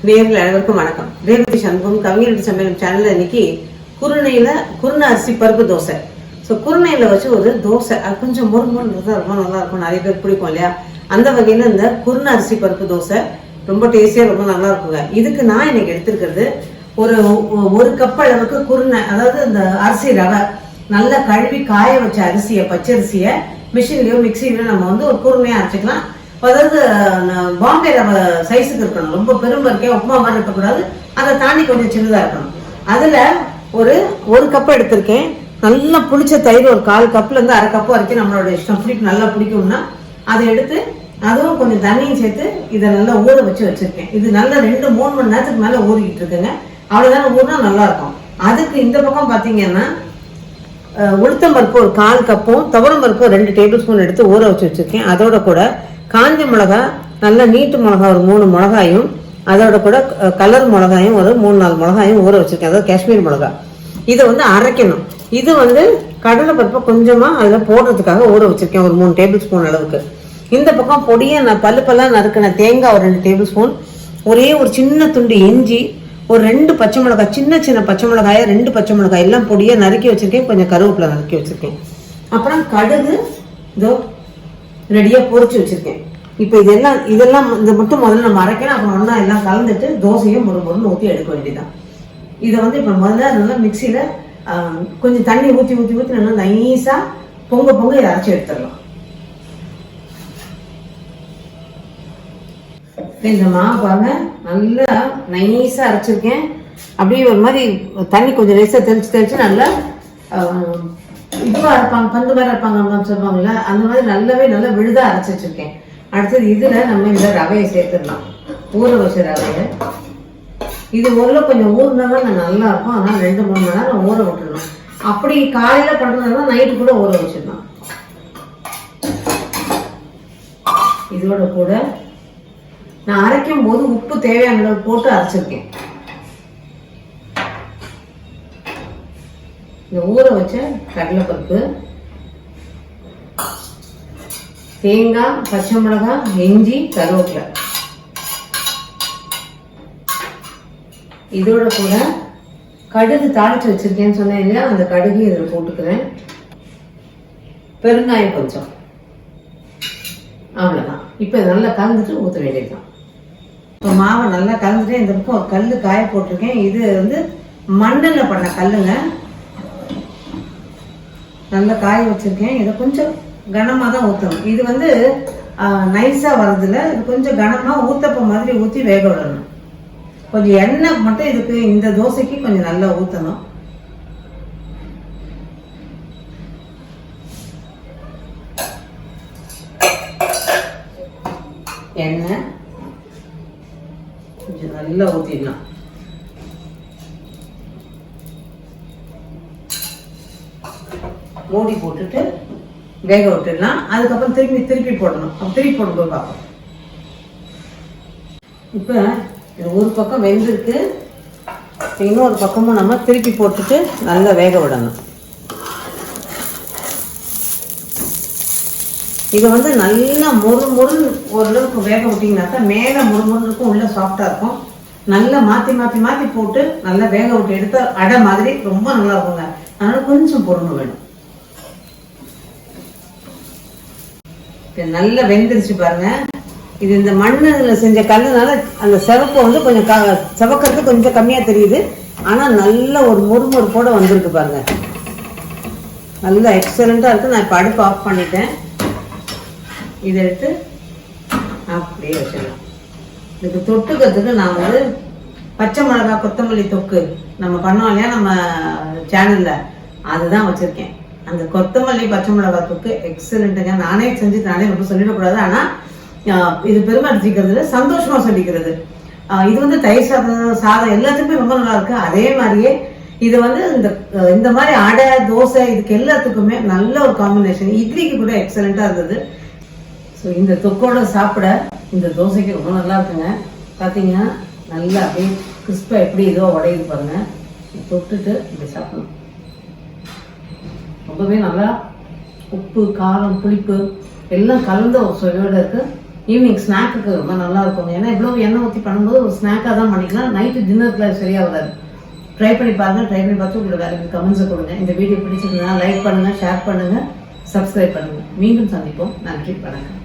நேரில் அனைவருக்கும் வணக்கம். ரேவதி சண்முகம் கவிஞர் சமையல் சேனல்ல இன்னைக்கு குருணை அரிசி பருப்பு தோசை. குருணையில வச்சு ஒரு தோசை, அது கொஞ்சம் முறுமுறுதான் இருக்கும், நல்லா இருக்கும், நிறைய பேர் பிடிக்கும் இல்லையா? அந்த வகையில இந்த குருணை அரிசி பருப்பு தோசை ரொம்ப டேஸ்டியா ரொம்ப நல்லா இருக்குங்க. இதுக்கு நான் இன்னைக்கு எடுத்திருக்கிறது ஒரு கப் அளவுக்கு குருணை, அதாவது இந்த அரிசி ரவை நல்லா கழுவி காய வச்ச அரிசியை, பச்சரிசியை மிஷின்லயோ மிக்சிலயோ நம்ம வந்து ஒரு குருணையா அரைச்சிக்கலாம். அதாவது பாம்பே ரவை சைஸுக்கு இருக்கணும், ரொம்ப பெரும் இருக்கையா உப்புமா மாதிரி இருக்கக்கூடாது, அதை தாண்டி கொஞ்சம் சின்னதா இருக்கணும். அதுல ஒரு கப் எடுத்திருக்கேன். நல்லா புளிச்ச தயிர் ஒரு 1/4 கப்ல இருந்து 1/2 கப் வரைக்கும் நம்மளோட இஷ்டம். புளிப்பு நல்லா பிடிக்கும்னா அதை எடுத்து அதுவும் கொஞ்சம் தண்ணியும் சேர்த்து இதை நல்லா ஊற வச்சிருக்கேன். இது நல்லா 2-3 மணி நேரத்துக்கு மேல ஊறிக்கிட்டு இருக்குங்க. அவ்வளவுதான், ஊறினா நல்லா இருக்கும். அதுக்கு இந்த பக்கம் பாத்தீங்கன்னா உளுத்தம் பருப்பு ஒரு 1/4 கப்பும் துவரம் பருப்பு 2 டேபிள் ஸ்பூன் எடுத்து ஊற வச்சிருக்கேன். அதோட கூட காஞ்ச மிளகா, நல்ல நீட்டு மிளகா ஒரு 3 மிளகாயும், அதோட கூட கலர் மிளகாயும் ஒரு 3-4 மிளகாயும் ஊற வச்சிருக்கேன், அதாவது காஷ்மீர் மிளகா. இதை வந்து அரைக்கணும். இது வந்து கடலை பருப்பை கொஞ்சமா அதுல போடுறதுக்காக ஊற வச்சிருக்கேன், ஒரு 3 டேபிள் ஸ்பூன் அளவுக்கு. இந்த பக்கம் பொடியை நான் பல்லுப்பெல்லாம் நறுக்கின தேங்காய் ஒரு 2 டேபிள் ஸ்பூன், ஒரே ஒரு சின்ன துண்டு இஞ்சி, ஒரு 2 பச்சை மிளகாய், சின்ன பச்சை மிளகாய 2 பச்சை மிளகாய் எல்லாம் பொடியை நறுக்கி வச்சிருக்கேன். கொஞ்சம் கருவேப்பிலை நறுக்கி வச்சிருக்கேன். அப்புறம் கடுகு இதோ ரெடியா பொரிச்சு வச்சிருக்கேன். இப்ப இதெல்லாம் இதை மட்டும் முதல்ல நம்ம அரைக்கணும். அப்புறம் ஒன்னா எல்லாம் கலந்துட்டு தோசையும் முறுமுறுன்னு ஊற்றி எடுக்க வேண்டியதான். இதை வந்து இப்ப முதல்ல நல்லா மிக்சியில கொஞ்சம் தண்ணி ஊற்றி நல்லா நைஸா பொங்க இதை அரைச்சி எடுத்துடலாம். இந்த மாவு பாருங்க, நல்லா நைஸா அரைச்சிருக்கேன். அப்படியே ஒரு மாதிரி தண்ணி கொஞ்சம் லேசா தெளிச்சு நல்லா இதுவா இருப்பாங்க, பந்து மாதிரி இருப்பாங்க சொல்லுவாங்கல்ல, அந்த மாதிரி நல்லா விழுதா அரைச்சி வச்சிருக்கேன். அடுத்தது இதுல நம்ம இந்த ரவையை சேர்த்துடலாம், ஊற வச்ச ரவையை. இது ஊரில் கொஞ்சம் ஊறினாதான் நல்லா இருக்கும். அதனால 2-3 மணி நேரம் ஊற விட்டுடணும். அப்படி காலையில பண்றதுனா நைட்டு கூட ஊற வச்சிடலாம். இதோட கூட நான் அரைக்கும் போது உப்பு தேவையான அளவு போட்டு அரைச்சிருக்கேன். இந்த ஊற வச்ச கடலைப்பருப்பு, தேங்காய், பச்சை மிளகாய், இஞ்சி, கருவேப்பிலை, இதோட கூட கடுகு தாளிச்சு வச்சிருக்கேன்னு சொன்னேன் இல்லையா, அந்த கடுகு இதில் போட்டுக்கிறேன். பெருங்காயம் கொஞ்சம், அவ்வளவுதான். இப்ப நல்லா கலந்துட்டு ஊற்ற வேண்டியதுதான். இப்போ மாவை நல்லா கலந்துட்டு இந்த பக்கம் ஒரு கல்லு காய போட்டிருக்கேன். இது வந்து மண்ணில் பண்ண கல்லுங்க, நல்லா காய வச்சிருக்கேன். இதை கொஞ்சம் கனமா தான் ஊற்றணும். இது வந்து நைஸா வர்றதுல இது கொஞ்சம் கனமா ஊத்தப்ப மாதிரி ஊற்றி வேக விடணும். கொஞ்சம் எண்ணெய் மட்டும் இதுக்கு, இந்த தோசைக்கு கொஞ்சம் நல்லா ஊற்றணும். எண்ணெய் கொஞ்சம் நல்லா ஊற்றிடலாம். மூடி போட்டுட்டு வேக விட்டுடலாம். அதுக்கப்புறம் திருப்பி போடணும். திருப்பி போடும்போது பார்ப்போம். இப்போ ஒரு பக்கம் வெந்திருக்கு, இன்னொரு பக்கமும் நம்ம திருப்பி போட்டுட்டு நல்லா வேக விடணும். இதை வந்து நல்லா முறு ஓரளவுக்கு வேக விட்டீங்கன்னாக்கா மேலே முறுமுறு இருக்கும், உள்ள சாஃப்டா இருக்கும். நல்லா மாத்தி போட்டு நல்லா வேக விட்டு எடுத்து அடை மாதிரி ரொம்ப நல்லா இருக்குங்க. அதனால கொஞ்சம் பொறுமை வேணும். நல்லா வெந்துருச்சு பாருங்க. இது இந்த மண்ணுல செஞ்ச கல்லுனால அந்த செவப்பு வந்து கொஞ்சம் செவக்கிறது கொஞ்சம் கம்மியா தெரியுது. ஆனா நல்ல ஒரு முறுமுறுப்போட வந்திருக்கு பாருங்க, நல்லா எக்ஸலண்டா இருக்கு. நான் இப்ப அடுப்பு ஆஃப் பண்ணிட்டேன். இதை எடுத்து அப்படியே வச்சிடலாம். இதுக்கு தொட்டுக்கிறதுக்கு நான் வந்து பச்சை மிளகா கொத்தமல்லி தொக்கு நம்ம பண்ணோம் இல்லையா நம்ம சேனல்ல, அதுதான் வச்சிருக்கேன். அந்த கொத்தமல்லி பச்சை மிளகா தொக்கு எக்ஸலண்ட்டுங்க. நானே செஞ்சு நானே ரொம்ப சொல்லிடக்கூடாது, ஆனா இது பெருமை அடிச்சுக்கிறது, சந்தோஷமா சொல்லிக்கிறது. இது வந்து தயிர் சாதம் எல்லாத்துக்குமே ரொம்ப நல்லா இருக்கு. அதே மாதிரியே இது வந்து இந்த மாதிரி அடை, தோசை இதுக்கு எல்லாத்துக்குமே நல்ல ஒரு காம்பினேஷன். இட்லிக்கு கூட எக்ஸலண்டா இருந்தது. ஸோ இந்த தொக்கோட சாப்பிட இந்த தோசைக்கு ரொம்ப நல்லா இருக்குங்க. பார்த்தீங்கன்னா நல்லா அப்படியே கிறிஸ்பா எப்படி இதோ உடையுது பாருங்க. தொட்டுட்டு இப்படி சாப்பிடணும். ரொம்பவே நல்லா உப்பு, காரம், புளிப்பு எல்லாம் கலந்த ஒரு சுவையோட இருக்கு. ஈவினிங் ஸ்நாக்குக்கு ரொம்ப நல்லா இருக்கும். ஏன்னா இவ்வளவு எண்ணெய் ஊற்றி பண்ணும்போது ஒரு ஸ்நாக்காக தான் பண்ணிக்கலாம். நைட்டு டின்னருக்குலாம் சரியாக வராது. ட்ரை பண்ணி பாருங்க. ட்ரை பண்ணி பார்த்து உங்களுக்கு வேறு கமெண்ட்ஸை கொடுங்க. இந்த வீடியோ பிடிச்சிருந்தா லைக் பண்ணுங்க, ஷேர் பண்ணுங்க, சப்ஸ்கிரைப் பண்ணுங்க. மீண்டும் சந்திப்போம். நன்றி, வணக்கம்.